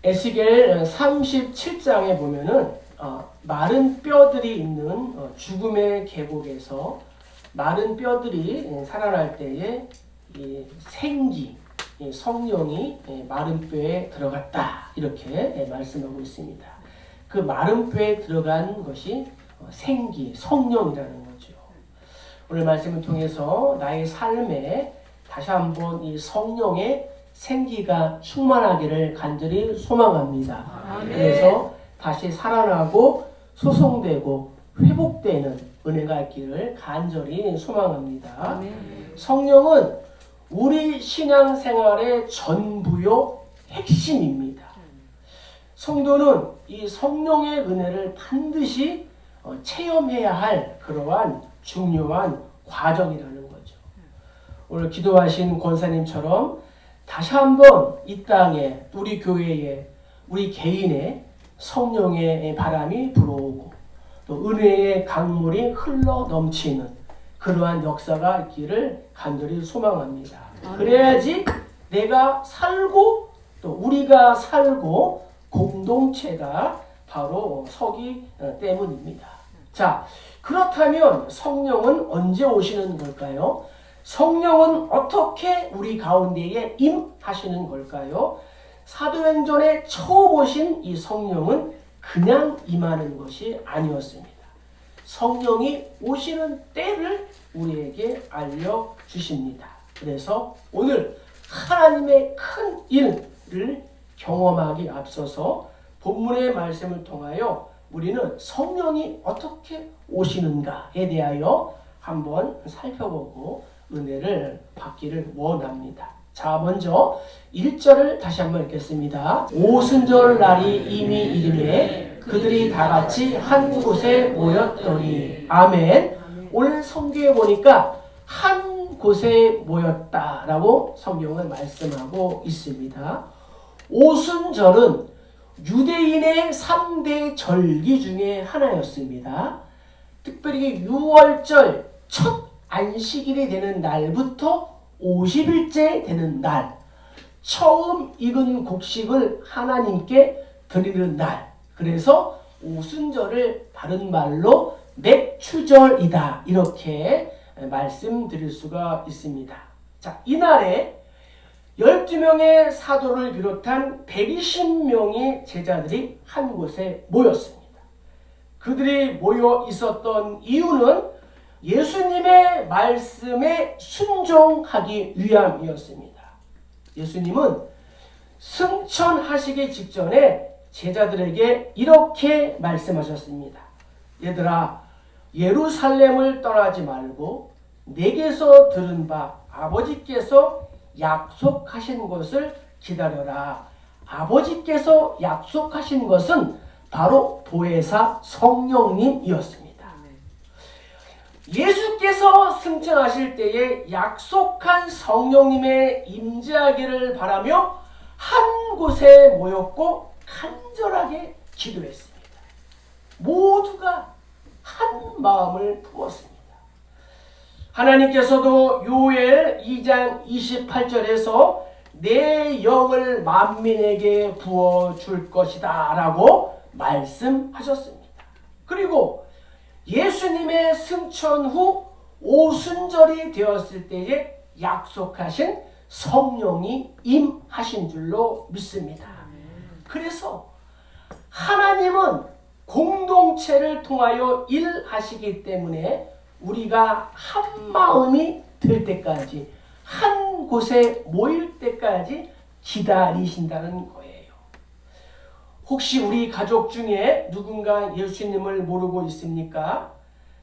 에스겔 37장에 보면은 마른 뼈들이 있는 죽음의 계곡에서 마른 뼈들이 살아날 때에 이 생기, 성령이 마른 뼈에 들어갔다 이렇게 말씀하고 있습니다. 그 마른 뼈에 들어간 것이 생기, 성령이라는 거죠. 오늘 말씀을 통해서 나의 삶에 다시 한번 이 성령의 생기가 충만하기를 간절히 소망합니다. 아멘. 그래서 다시 살아나고 소송되고 회복되는 은혜가 있기를 간절히 소망합니다. 아멘. 성령은 우리 신앙생활의 전부요 핵심입니다. 성도는 이 성령의 은혜를 반드시 체험해야 할 그러한 중요한 과정이라는 거죠. 오늘 기도하신 권사님처럼 다시 한번 이 땅에 우리 교회에 우리 개인의 성령의 바람이 불어오고 또 은혜의 강물이 흘러 넘치는 그러한 역사가 있기를 간절히 소망합니다. 그래야지 내가 살고 또 우리가 살고 공동체가 바로 서기 때문입니다. 자, 그렇다면 성령은 언제 오시는 걸까요? 성령은 어떻게 우리 가운데에 임하시는 걸까요? 사도행전에 처음 오신 이 성령은 그냥 임하는 것이 아니었습니다. 성령이 오시는 때를 우리에게 알려주십니다. 그래서 오늘 하나님의 큰 일을 경험하기 앞서서 본문의 말씀을 통하여 우리는 성령이 어떻게 오시는가에 대하여 한번 살펴보고 은혜를 받기를 원합니다. 자, 먼저 1절을 다시 한번 읽겠습니다. 오순절 날이 이미 이르매 그들이 다 같이 한 곳에 모였더니 아멘. 오늘 성경에 보니까 한 곳에 모였다라고 성경은 말씀하고 있습니다. 오순절은 유대인의 3대 절기 중에 하나였습니다. 특별히 6월절 첫 안식일이 되는 날부터 50일째 되는 날, 처음 익은 곡식을 하나님께 드리는 날, 그래서 오순절을 다른 말로 맥추절이다 이렇게 말씀드릴 수가 있습니다. 자, 이날에 12명의 사도를 비롯한 120명의 제자들이 한 곳에 모였습니다. 그들이 모여 있었던 이유는 예수님의 말씀에 순종하기 위함이었습니다. 예수님은 승천하시기 직전에 제자들에게 이렇게 말씀하셨습니다. 얘들아, 예루살렘을 떠나지 말고 내게서 들은 바 아버지께서 약속하신 것을 기다려라. 아버지께서 약속하신 것은 바로 보혜사 성령님이었습니다. 예수께서 승천하실 때에 약속한 성령님의 임재하기를 바라며 한 곳에 모였고 간절하게 기도했습니다. 모두가 한 마음을 부었습니다. 하나님께서도 요엘 2장 28절에서 내 영을 만민에게 부어줄 것이다 라고 말씀하셨습니다. 그리고 예수님의 승천 후 오순절이 되었을 때에 약속하신 성령이 임하신 줄로 믿습니다. 그래서 하나님은 공동체를 통하여 일하시기 때문에 우리가 한 마음이 될 때까지 한 곳에 모일 때까지 기다리신다는 거예요. 혹시 우리 가족 중에 누군가 예수님을 모르고 있습니까?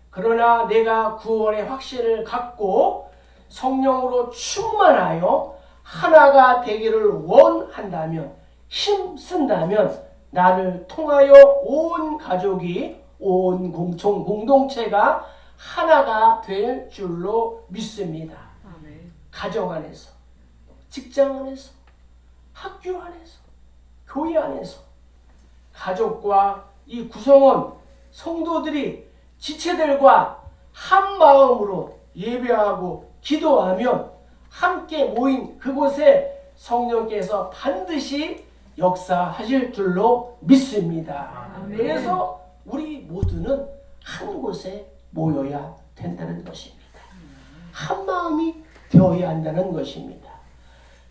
그러나 내가 구원의 확신을 갖고 성령으로 충만하여 하나가 되기를 원한다면, 힘쓴다면 나를 통하여 온 가족이, 온 공동체가 하나가 될 줄로 믿습니다. 아멘. 가정 안에서, 직장 안에서, 학교 안에서, 교회 안에서 가족과 이 구성원 성도들이 지체들과 한 마음으로 예배하고 기도하면 함께 모인 그곳에 성령께서 반드시 역사하실 줄로 믿습니다. 아멘. 그래서 우리 모두는 한 곳에 모여야 된다는 것입니다. 한 마음이 되어야 한다는 것입니다.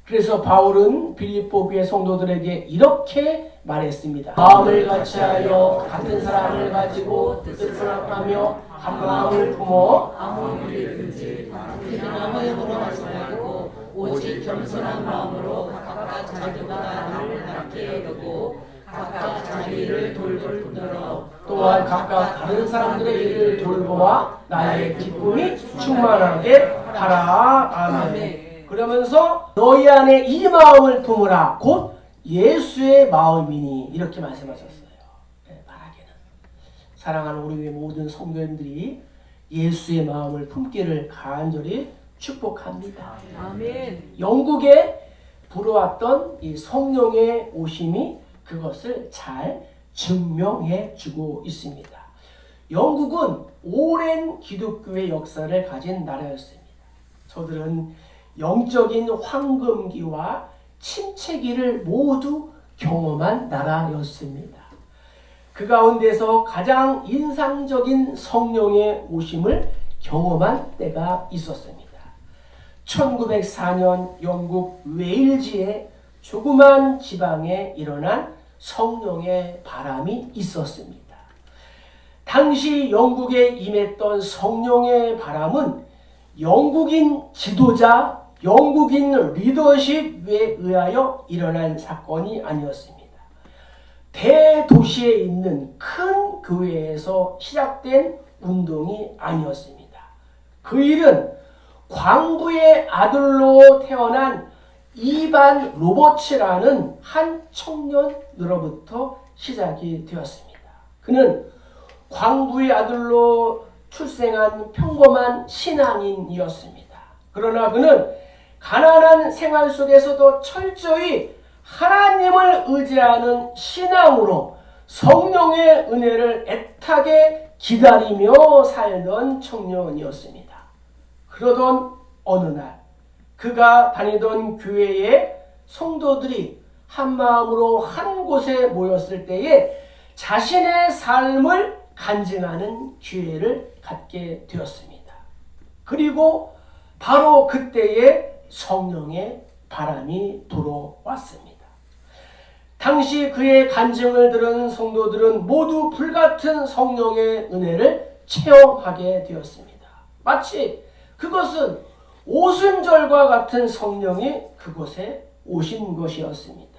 그래서 바울은 빌립보 교회 성도들에게 이렇게 말했습니다. 마음을 같이하여 같은 사랑을 가지고 뜻을 합하며 한 마음을 품어 아무 일이든지 그냥 허용으로 하지 말고 오직 겸손한 마음으로 각각 자기보다 남을 낮게 여기고 각각 자기 일을 돌볼 뿐더러 또한 각각 다른 사람들의 일을 돌보아 나의 기쁨이 충만하게 하라. 아멘. 그러면서 너희 안에 이 마음을 품으라. 곧 예수의 마음이니 이렇게 말씀하셨어요. 말하기는 사랑하는 우리 모든 성도님들이 예수의 마음을 품기를 간절히 축복합니다. 아멘. 영국에 불어왔던 이 성령의 오심이 그것을 잘 증명해 주고 있습니다. 영국은 오랜 기독교의 역사를 가진 나라였습니다. 저들은 영적인 황금기와 침체기를 모두 경험한 나라였습니다. 그 가운데서 가장 인상적인 성령의 오심을 경험한 때가 있었습니다. 1904년 영국 웨일즈의 조그만 지방에 일어난 성령의 바람이 있었습니다. 당시 영국에 임했던 성령의 바람은 영국인 지도자, 영국인 리더십에 의하여 일어난 사건이 아니었습니다. 대도시에 있는 큰 교회에서 시작된 운동이 아니었습니다. 그 일은 광부의 아들로 태어난 이반 로버츠라는 한 청년으로부터 시작이 되었습니다. 그는 광부의 아들로 출생한 평범한 신앙인이었습니다. 그러나 그는 가난한 생활 속에서도 철저히 하나님을 의지하는 신앙으로 성령의 은혜를 애타게 기다리며 살던 청년이었습니다. 그러던 어느 날 그가 다니던 교회의 성도들이 한 마음으로 한 곳에 모였을 때에 자신의 삶을 간증하는 기회를 갖게 되었습니다. 그리고 바로 그때에 성령의 바람이 불어왔습니다. 당시 그의 간증을 들은 성도들은 모두 불같은 성령의 은혜를 체험하게 되었습니다. 마치 그것은 오순절과 같은 성령이 그곳에 오신 것이었습니다.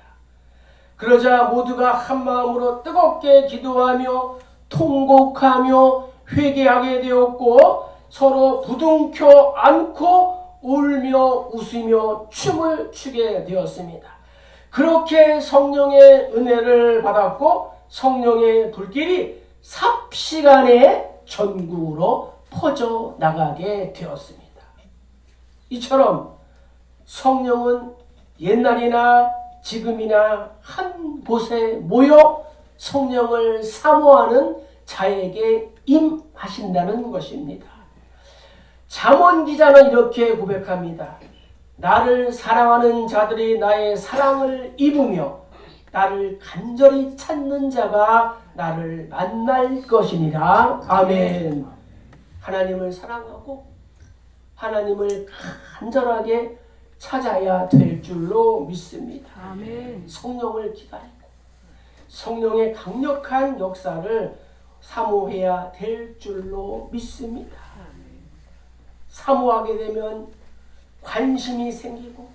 그러자 모두가 한 마음으로 뜨겁게 기도하며 통곡하며 회개하게 되었고 서로 부둥켜 안고 울며 웃으며 춤을 추게 되었습니다. 그렇게 성령의 은혜를 받았고 성령의 불길이 삽시간에 전국으로 퍼져나가게 되었습니다. 이처럼 성령은 옛날이나 지금이나 한 곳에 모여 성령을 사모하는 자에게 임하신다는 것입니다. 잠언 기자는 이렇게 고백합니다. 나를 사랑하는 자들이 나의 사랑을 입으며 나를 간절히 찾는 자가 나를 만날 것이니라. 아멘. 하나님을 사랑하고 하나님을 간절하게 찾아야 될 줄로 믿습니다. 아멘. 성령을 기다리고 성령의 강력한 역사를 사모해야 될 줄로 믿습니다. 사모하게 되면 관심이 생기고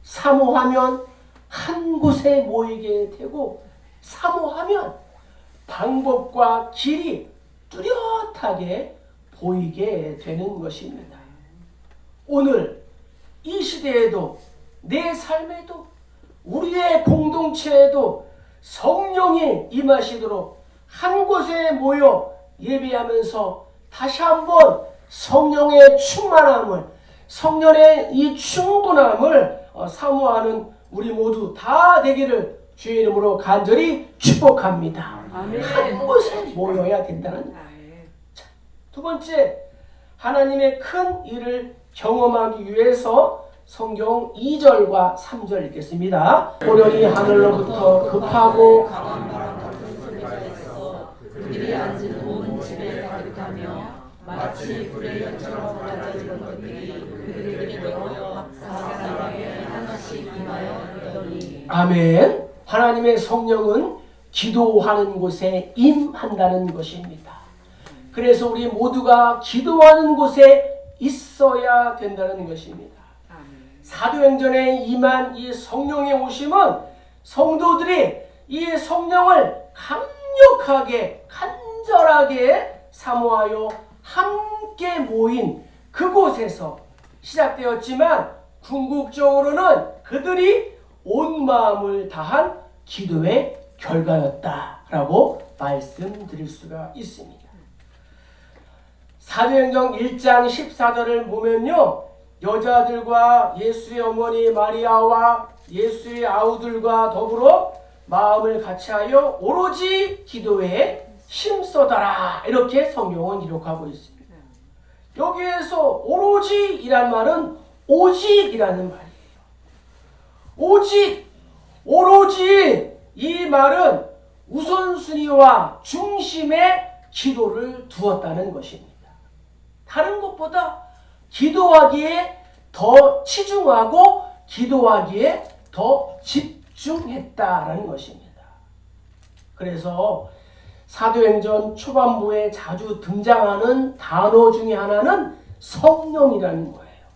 사모하면 한 곳에 모이게 되고 사모하면 방법과 길이 뚜렷하게 보이게 되는 것입니다. 오늘 이 시대에도 내 삶에도 우리의 공동체에도 성령이 임하시도록 한 곳에 모여 예배하면서 다시 한번 성령의 충만함을 성령의 이 충분함을 사모하는 우리 모두 다 되기를 주의 이름으로 간절히 축복합니다. 아멘. 한 곳에 모여야 된다는 거예요. 두 번째, 하나님의 큰 일을 경험하기 위해서 성경 2절과 3절 읽겠습니다. 호련히 하늘로부터 급하고 강한 바람 같은 소리가 있어 그들이 앉은 온 집에 가득하며 마치 불의 연처럼 갈라지는 것들이 그들에게 모여 사사람에 하나씩 임하여 이르더니. 아멘. 하나님의 성령은 기도하는 곳에 임한다는 것입니다. 그래서 우리 모두가 기도하는 곳에 있어야 된다는 것입니다. 사도행전에 임한 이 성령의 오심은 성도들이 이 성령을 강력하게 간절하게 사모하여 함께 모인 그곳에서 시작되었지만 궁극적으로는 그들이 온 마음을 다한 기도의 결과였다라고 말씀드릴 수가 있습니다. 사도행전 1장 14절을 보면요, 여자들과 예수의 어머니 마리아와 예수의 아우들과 더불어 마음을 같이하여 오로지 기도에 힘써더라, 이렇게 성경은 기록하고 있습니다. 여기에서 오로지이란 말은 오직이라는 말이에요. 오직, 오로지, 이 말은 우선순위와 중심에 기도를 두었다는 것입니다. 다른 것보다 기도하기에 더 치중하고 기도하기에 더 집중했다라는 것입니다. 그래서 사도행전 초반부에 자주 등장하는 단어 중에 하나는 성령이라는 거예요.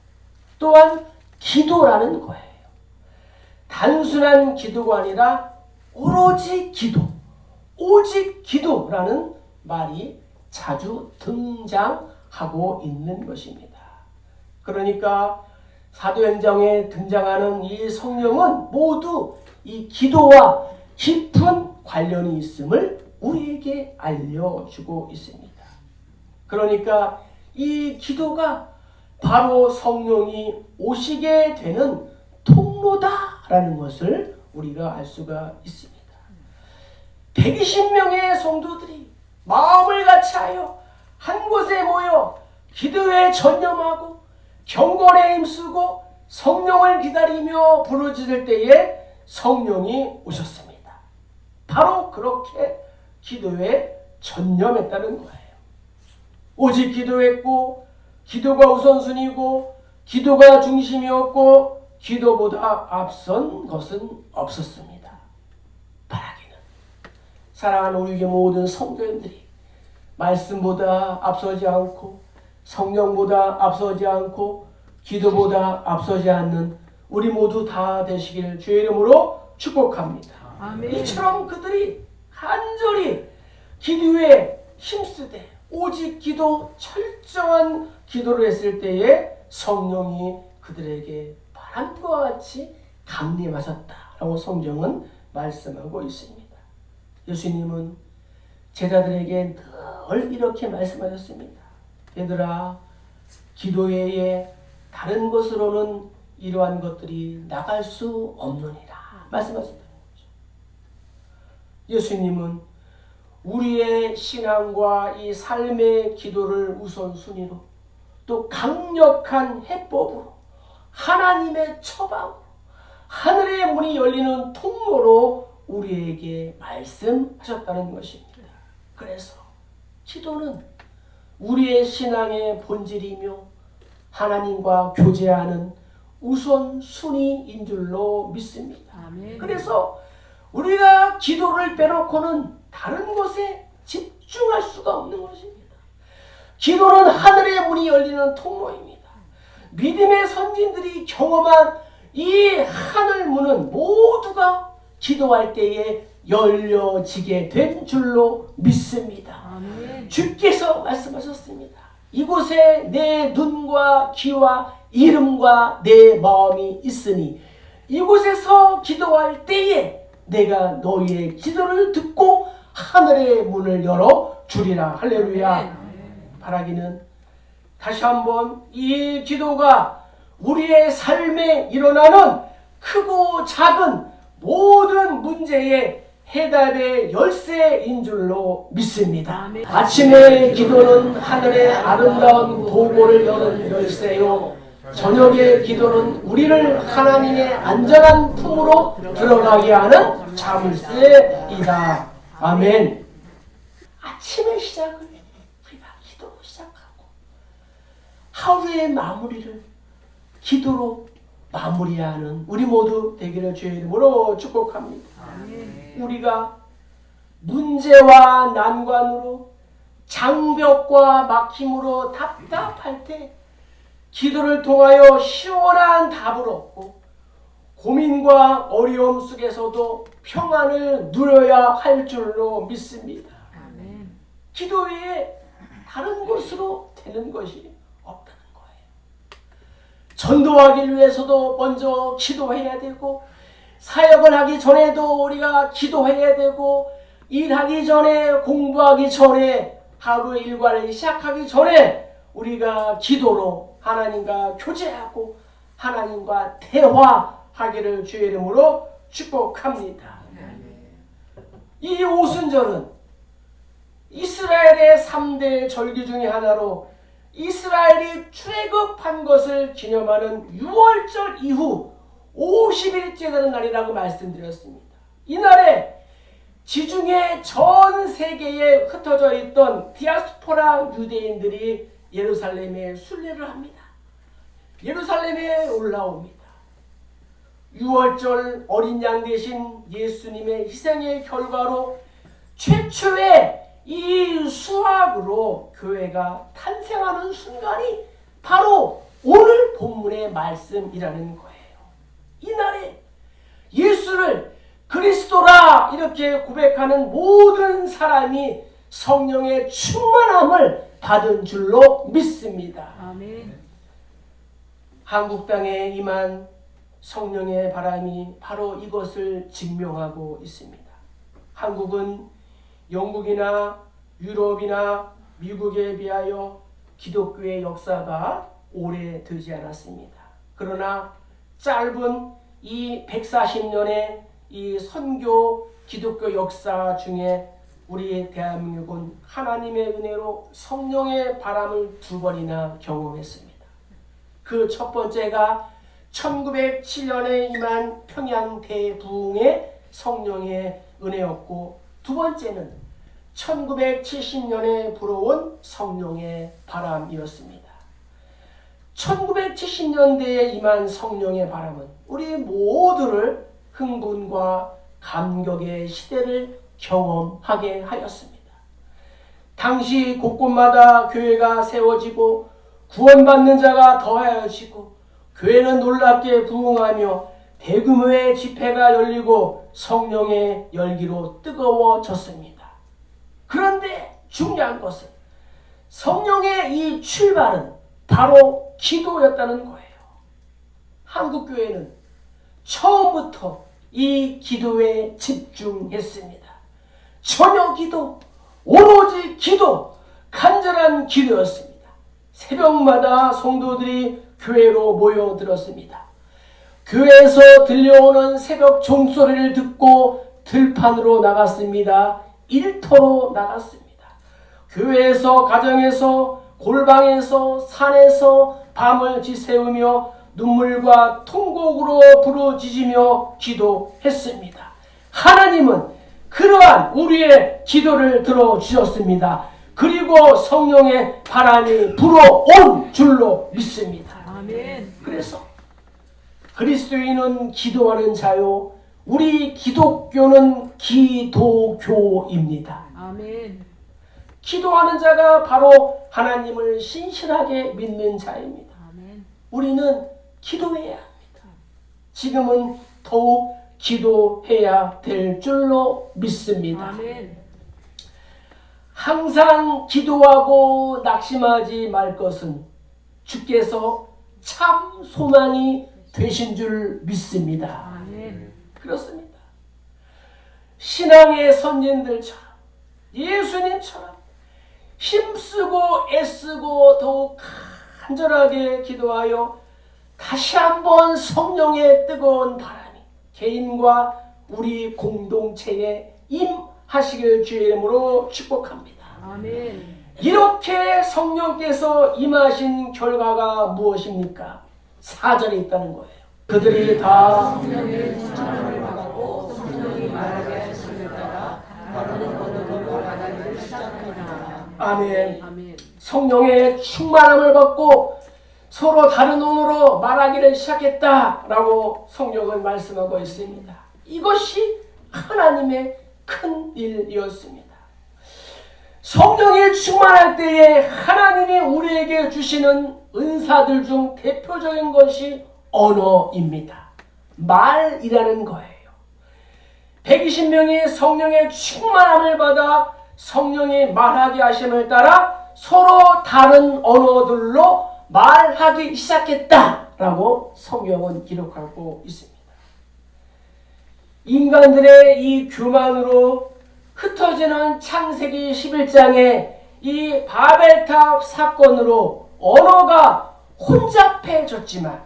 또한 기도라는 거예요. 단순한 기도가 아니라 오로지 기도, 오직 기도라는 말이 자주 등장하고 있는 것입니다. 그러니까 사도행전에 등장하는 이 성령은 모두 이 기도와 깊은 관련이 있음을 우리에게 알려주고 있습니다. 그러니까 이 기도가 바로 성령이 오시게 되는 통로다라는 것을 우리가 알 수가 있습니다. 120명의 성도들이 마음을 같이하여 한 곳에 모여 기도에 전념하고 경건에 힘쓰고 성령을 기다리며 부르짖을 때에 성령이 오셨습니다. 바로 그렇게 기도에 전념했다는 거예요. 오직 기도했고 기도가 우선순위고 기도가 중심이었고 기도보다 앞선 것은 없었습니다. 바라기는 사랑하는 우리 모든 성도님들이 말씀보다 앞서지 않고 성령보다 앞서지 않고 기도보다 앞서지 않는 우리 모두 다 되시길 주의 이름으로 축복합니다. 아멘. 이처럼 그들이 간절히 기도에 힘쓰되 오직 기도, 철저한 기도를 했을 때에 성령이 그들에게 바람과 같이 강림하셨다라고 성경은 말씀하고 있습니다. 예수님은 제자들에게 늘 이렇게 말씀하셨습니다. 얘들아, 기도 외에 다른 것으로는 이러한 것들이 나갈 수 없느니라 말씀하셨다는 거죠. 예수님은 우리의 신앙과 이 삶의 기도를 우선순위로 또 강력한 해법으로 하나님의 처방으로 하늘의 문이 열리는 통로로 우리에게 말씀하셨다는 것입니다. 그래서 기도는 우리의 신앙의 본질이며 하나님과 교제하는 우선순위인 줄로 믿습니다. 아멘. 그래서 우리가 기도를 빼놓고는 다른 것에 집중할 수가 없는 것입니다. 기도는 하늘의 문이 열리는 통로입니다. 믿음의 선진들이 경험한 이 하늘 문은 모두가 기도할 때에 열려지게 된 줄로 믿습니다. 아멘. 주께서 말씀하셨습니다. 이곳에 내 눈과 귀와 이름과 내 마음이 있으니 이곳에서 기도할 때에 내가 너희의 기도를 듣고 하늘의 문을 열어 주리라. 할렐루야. 바라기는 다시 한번 이 기도가 우리의 삶에 일어나는 크고 작은 모든 문제의 해답의 열쇠인 줄로 믿습니다. 아침의 기도는 하늘의 아름다운 보고를 여는 열쇠요, 저녁의 기도는 우리를 하나님의 안전한 품으로 들어가게 하는 자물쇠이다. 아멘. 아침의 시작을 우리가 기도로 시작하고 하루의 마무리를 기도로 마무리하는 우리 모두 되기를 주의 이름으로 축복합니다. 우리가 문제와 난관으로 장벽과 막힘으로 답답할 때 기도를 통하여 시원한 답을 얻고 고민과 어려움 속에서도 평안을 누려야 할 줄로 믿습니다. 기도 외에 다른 곳으로 되는 것이 없다는 거예요. 전도하기 위해서도 먼저 기도해야 되고 사역을 하기 전에도 우리가 기도해야 되고 일하기 전에 공부하기 전에 하루의 일과를 시작하기 전에 우리가 기도로 하나님과 교제하고 하나님과 대화하기를 주의 이름으로 축복합니다. 이 오순절은 이스라엘의 3대 절기 중에 하나로 이스라엘이 출애굽한 것을 기념하는 6월절 이후 50일째 되는 날이라고 말씀드렸습니다. 이날에 지중해 전 세계에 흩어져 있던 디아스포라 유대인들이 예루살렘에 순례를 합니다. 예루살렘에 올라옵니다. 6월절 어린 양 대신 예수님의 희생의 결과로 최초의 이 수학으로 교회가 탄생하는 순간이 바로 오늘 본문의 말씀이라는 거예요. 이날에 예수를 그리스도라 이렇게 고백하는 모든 사람이 성령의 충만함을 받은 줄로 믿습니다. 아멘. 한국 땅에 임한 성령의 바람이 바로 이것을 증명하고 있습니다. 한국은 영국이나 유럽이나 미국에 비하여 기독교의 역사가 오래되지 않았습니다. 그러나 짧은 이 140년의 이 선교 기독교 역사 중에 우리 대한민국은 하나님의 은혜로 성령의 바람을 2번이나 경험했습니다. 그 첫 번째가 1907년에 임한 평양 대부흥의 성령의 은혜였고 두 번째는 1970년에 불어온 성령의 바람이었습니다. 1970년대에 임한 성령의 바람은 우리 모두를 흥분과 감격의 시대를 경험하게 하였습니다. 당시 곳곳마다 교회가 세워지고 구원받는 자가 더하여지고 교회는 놀랍게 부흥하며 대규모의 집회가 열리고 성령의 열기로 뜨거워졌습니다. 그런데 중요한 것은 성령의 이 출발은 바로 기도였다는 거예요. 한국교회는 처음부터 이 기도에 집중했습니다. 저녁 기도, 오로지 기도, 간절한 기도였습니다. 새벽마다 성도들이 교회로 모여들었습니다. 교회에서 들려오는 새벽 종소리를 듣고 들판으로 나갔습니다. 일터로 나갔습니다. 교회에서, 가정에서, 골방에서, 산에서 밤을 지새우며 눈물과 통곡으로 부르짖으며 기도했습니다. 하나님은 그러한 우리의 기도를 들어주셨습니다. 그리고 성령의 바람이 불어온 줄로 믿습니다. 아멘. 그래서 그리스도인은 기도하는 자요, 우리 기독교는 기도교입니다. 아멘. 기도하는 자가 바로 하나님을 신실하게 믿는 자입니다. 아멘. 우리는 기도해야 합니다. 지금은 더욱 기도해야 될 줄로 믿습니다. 아멘. 항상 기도하고 낙심하지 말 것은 주께서 참 소망이 되신 줄 믿습니다. 아멘. 그렇습니다. 신앙의 선진들처럼 예수님처럼 힘쓰고 애쓰고 더욱 간절하게 기도하여 다시 한번 성령의 뜨거운 바람이 개인과 우리 공동체에 임하시길 주의 이름으로 축복합니다. 아멘. 이렇게 성령께서 임하신 결과가 무엇입니까? 4절에 있다는 거예요. 그들이 다 성령의 충만함을 받고 성령이 말하게 하심을 따라 다른 언어로 말하기를 시작하니라. 아멘. 아멘. 성령의 충만함을 받고 서로 다른 언어로 말하기를 시작했다라고 성경은 말씀하고 있습니다. 이것이 하나님의 큰 일이었습니다. 성령이 충만할 때에 하나님이 우리에게 주시는 은사들 중 대표적인 것이 언어입니다. 말이라는 거예요. 120명이 성령의 충만함을 받아 성령이 말하게 하심을 따라 서로 다른 언어들로 말하기 시작했다라고 성경은 기록하고 있습니다. 인간들의 이 교만으로 흩어지는 창세기 11장에 이 바벨탑 사건으로 언어가 혼잡해졌지만,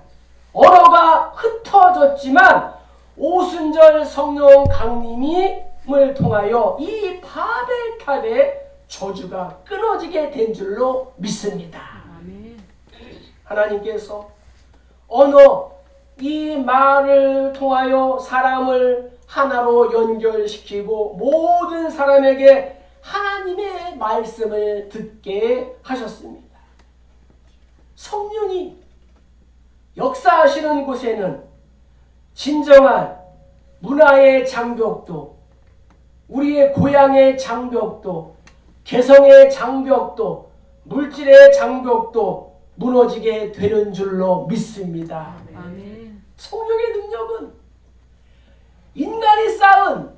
언어가 흩어졌지만 오순절 성령 강림을 통하여 이 바벨탑의 저주가 끊어지게 된 줄로 믿습니다. 아멘. 하나님께서 언어, 이 말을 통하여 사람을 하나로 연결시키고 모든 사람에게 하나님의 말씀을 듣게 하셨습니다. 성령이 역사하시는 곳에는 진정한 문화의 장벽도, 우리의 고향의 장벽도, 개성의 장벽도, 물질의 장벽도 무너지게 되는 줄로 믿습니다. 아멘. 성령의 능력은 인간이 쌓은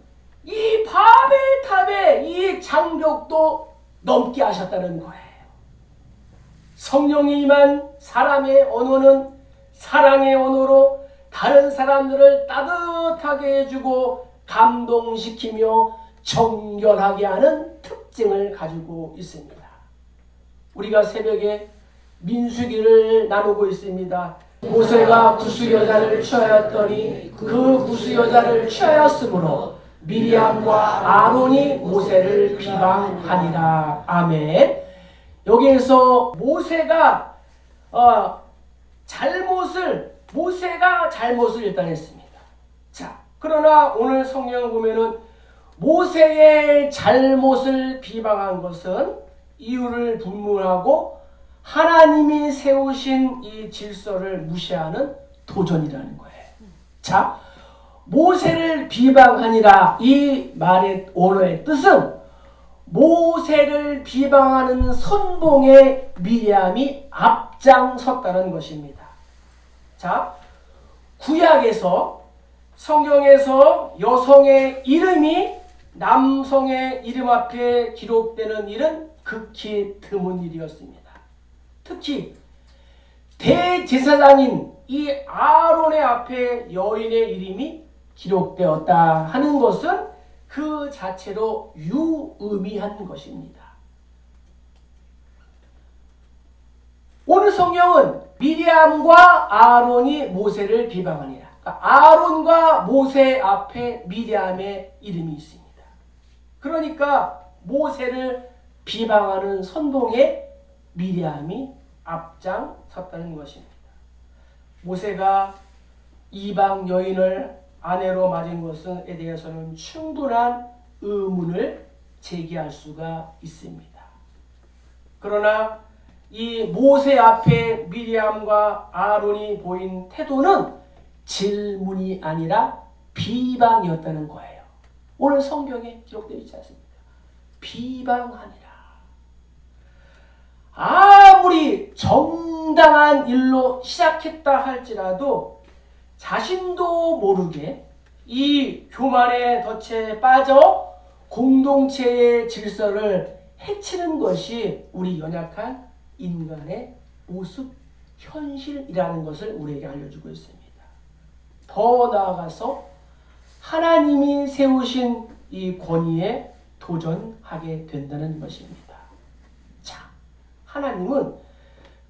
이 바벨탑의 이 장벽도 넘게 하셨다는 거예요. 성령이 임한 사람의 언어는 사랑의 언어로 다른 사람들을 따뜻하게 해주고 감동시키며 정결하게 하는 특징을 가지고 있습니다. 우리가 새벽에 민수기를 나누고 있습니다. 모세가 구스 여자를 취하였더니 그 구스 여자를 취하였으므로 미리암과 아론이 모세를 비방하니라. 아멘. 여기에서 모세가 잘못을 일단 했습니다. 자, 그러나 오늘 성경 보면은 모세의 잘못을 비방한 것은 이유를 분문하고 하나님이 세우신 이 질서를 무시하는 도전이라는 거예요. 자, 모세를 비방하니라, 이 말의 언어의 뜻은 모세를 비방하는 선봉에 미리암이 앞장섰다는 것입니다. 자, 구약에서, 성경에서 여성의 이름이 남성의 이름 앞에 기록되는 일은 극히 드문 일이었습니다. 특히 대제사장인 이 아론의 앞에 여인의 이름이 기록되었다 하는 것은 그 자체로 유의미한 것입니다. 오늘 성경은 미리암과 아론이 모세를 비방하니라. 아론과 모세 앞에 미리암의 이름이 있습니다. 그러니까 모세를 비방하는 선봉에 미리암이 앞장섰다는 것입니다. 모세가 이방 여인을 아내로 맞은 것에 대해서는 충분한 의문을 제기할 수가 있습니다. 그러나 이 모세 앞에 미리암과 아론이 보인 태도는 질문이 아니라 비방이었다는 거예요. 오늘 성경에 기록되어 있지 않습니까? 비방하니라. 아무리 정당한 일로 시작했다 할지라도 자신도 모르게 이 교만의 덫에 빠져 공동체의 질서를 해치는 것이 우리 연약한 인간의 모습, 현실이라는 것을 우리에게 알려주고 있습니다. 더 나아가서 하나님이 세우신 이 권위에 도전하게 된다는 것입니다. 자, 하나님은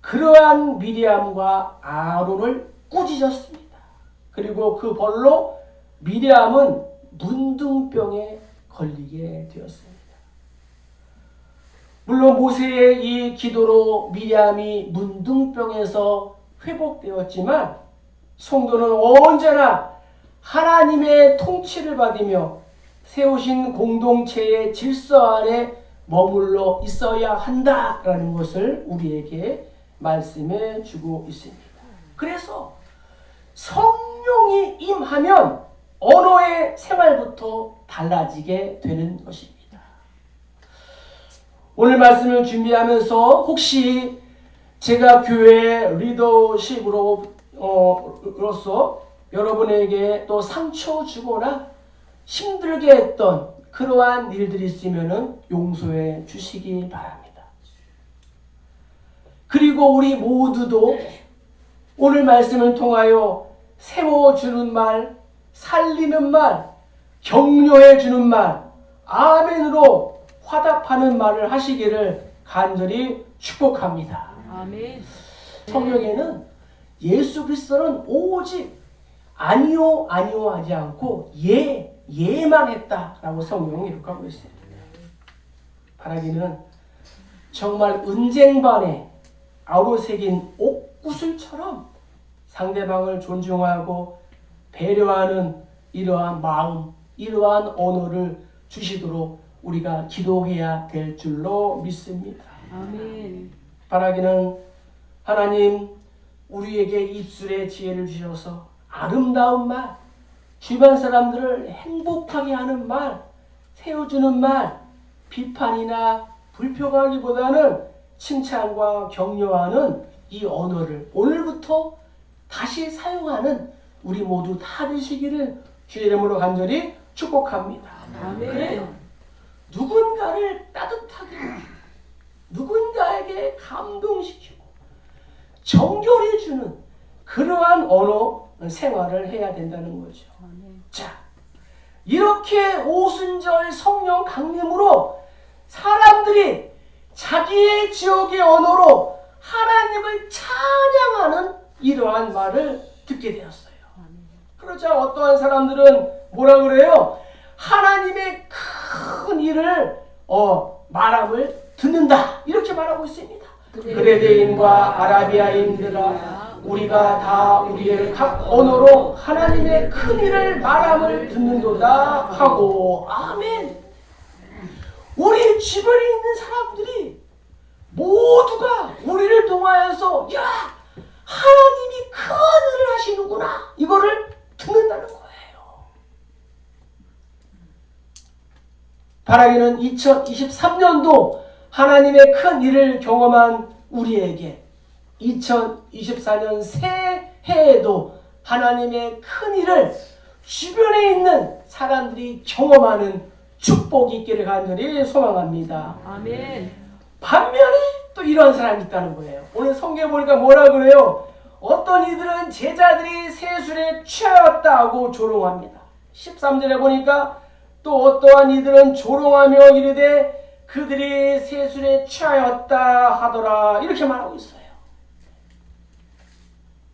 그러한 미리암과 아론을 꾸짖었습니다. 그리고 그 벌로 미리암은 문둥병에 걸리게 되었습니다. 물론 모세의 이 기도로 미리암이 문둥병에서 회복되었지만 성도는 언제나 하나님의 통치를 받으며 세우신 공동체의 질서 안에 머물러 있어야 한다라는 것을 우리에게 말씀해 주고 있습니다. 그래서 성령이 임하면 언어의 생활부터 달라지게 되는 것입니다. 오늘 말씀을 준비하면서 혹시 제가 교회 리더십으로서 여러분에게 또 상처 주거나 힘들게 했던 그러한 일들이 있으면 용서해 주시기 바랍니다. 그리고 우리 모두도 오늘 말씀을 통하여 세워주는 말, 살리는 말, 격려해주는 말, 아멘으로 화답하는 말을 하시기를 간절히 축복합니다. 아멘. 성경에는 예수 그리스도는 오직 아니요 아니요 하지 않고 예만 했다라고 성경이 기록하고 있습니다. 바라기는 정말 은쟁반에 아우러새긴 옥구슬처럼 상대방을 존중하고 배려하는 이러한 마음, 이러한 언어를 주시도록 우리가 기도해야 될 줄로 믿습니다. 아멘. 바라기는 하나님 우리에게 입술의 지혜를 주셔서 아름다운 말, 주변 사람들을 행복하게 하는 말, 세워주는 말, 비판이나 불평하기보다는 칭찬과 격려하는 이 언어를 오늘부터 다시 사용하는 우리 모두 다 되시기를 주의 이름으로 간절히 축복합니다. 아멘. 그래요. 누군가를 따뜻하게, 누군가에게 감동시키고 정결해주는 그러한 언어 생활을 해야 된다는 거죠. 아멘. 자, 이렇게 오순절 성령 강림으로 사람들이 자기의 지역의 언어로 하나님을 찬양하는 이러한 말을 듣게 되었어요. 그러자 어떠한 사람들은 뭐라 그래요? 하나님의 큰 일을 말함을 듣는다 이렇게 말하고 있습니다. 그레데인과 아라비아인들아 우리가 다 우리의 각 언어로 하나님의 큰 일을 말함을 듣는도다 하고 아멘. 우리 주변에 있는 사람들이 모두가 우리를 통하여서 야 하나님이 큰 일을 하시는구나 이거를 듣는다는 거예요. 바라기는 2023년도 하나님의 큰 일을 경험한 우리에게 2024년 새해에도 하나님의 큰 일을 주변에 있는 사람들이 경험하는 축복이 있기를 간절히 소망합니다. 아멘. 반면에 또 이런 사람이 있다는 거예요. 오늘 성경에 보니까 뭐라 그래요? 어떤 이들은 제자들이 세술에 취하였다고 조롱합니다. 13절에 보니까 또 어떠한 이들은 조롱하며 이르되 그들이 세술에 취하였다 하더라 이렇게 말하고 있어요.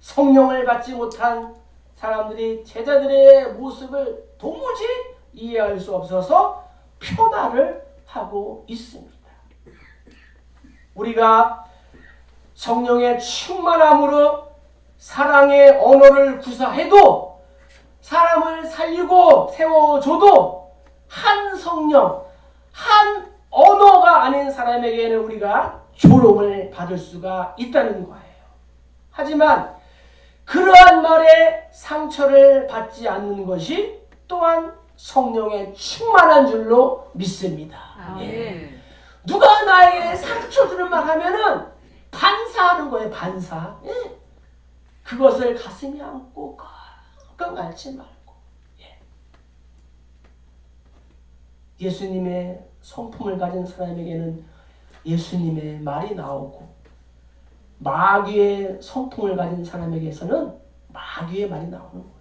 성령을 받지 못한 사람들이 제자들의 모습을 도무지 이해할 수 없어서 표나를 하고 있습니다. 우리가 성령의 충만함으로 사랑의 언어를 구사해도 사람을 살리고 세워줘도 한 성령, 한 언어가 아닌 사람에게는 우리가 조롱을 받을 수가 있다는 거예요. 하지만 그러한 말에 상처를 받지 않는 것이 또한 성령의 충만한 줄로 믿습니다. 아멘. 누가 나에게 상처 주는 말 하면은 반사하는 거예요. 반사. 예. 그것을 가슴에 안고 끙끙 앓지 말고. 예. 예수님의 성품을 가진 사람에게는 예수님의 말이 나오고 마귀의 성품을 가진 사람에게서는 마귀의 말이 나오는 거예요.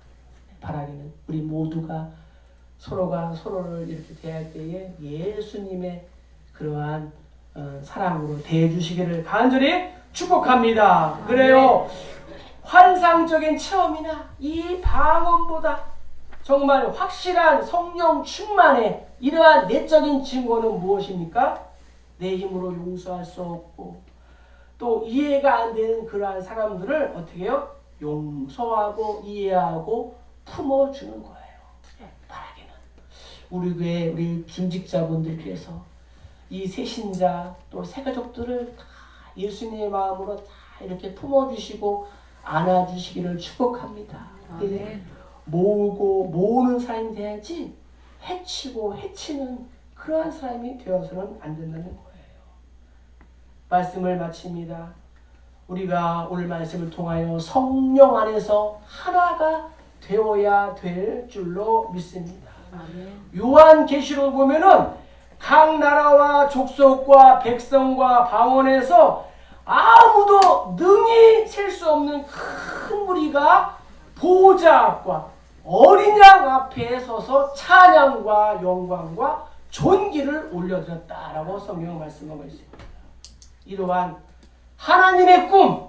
바라기는 우리 모두가 서로가 서로를 이렇게 대할 때에 예수님의 그러한 사랑으로 대해주시기를 간절히 축복합니다. 그래요. 환상적인 체험이나 이 방언보다 정말 확실한 성령 충만의 이러한 내적인 증거는 무엇입니까? 내 힘으로 용서할 수 없고 또 이해가 안 되는 그러한 사람들을 어떻게 해요? 용서하고 이해하고 품어주는 거예요. 바라기는 우리 교회 우리 중직자분들께서 이 새신자 또 새가족들을 다 예수님의 마음으로 다 이렇게 품어주시고 안아주시기를 축복합니다. 모으고 모으는 사람이 돼야지 해치고 해치는 그러한 사람이 되어서는 안 된다는 거예요. 말씀을 마칩니다. 우리가 오늘 말씀을 통하여 성령 안에서 하나가 되어야 될 줄로 믿습니다. 요한계시록 보면은 각 나라와 족속과 백성과 방언에서 아무도 능히 셀 수 없는 큰 무리가 보좌 앞과 어린 양 앞에 서서 찬양과 영광과 존귀를 올려드렸다라고 성경은 말씀하고 있습니다. 이러한 하나님의 꿈,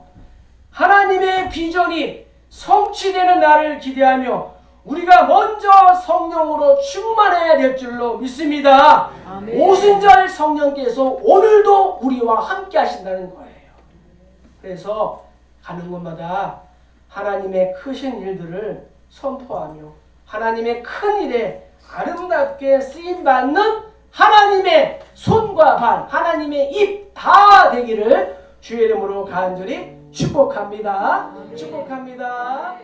하나님의 비전이 성취되는 날을 기대하며 우리가 먼저 성령으로 충만해야 될 줄로 믿습니다. 아멘. 오순절 성령께서 오늘도 우리와 함께 하신다는 거예요. 그래서 가는 곳마다 하나님의 크신 일들을 선포하며 하나님의 큰 일에 아름답게 쓰임받는 하나님의 손과 발, 하나님의 입 다 되기를 주의 이름으로 간절히 축복합니다. 축복합니다.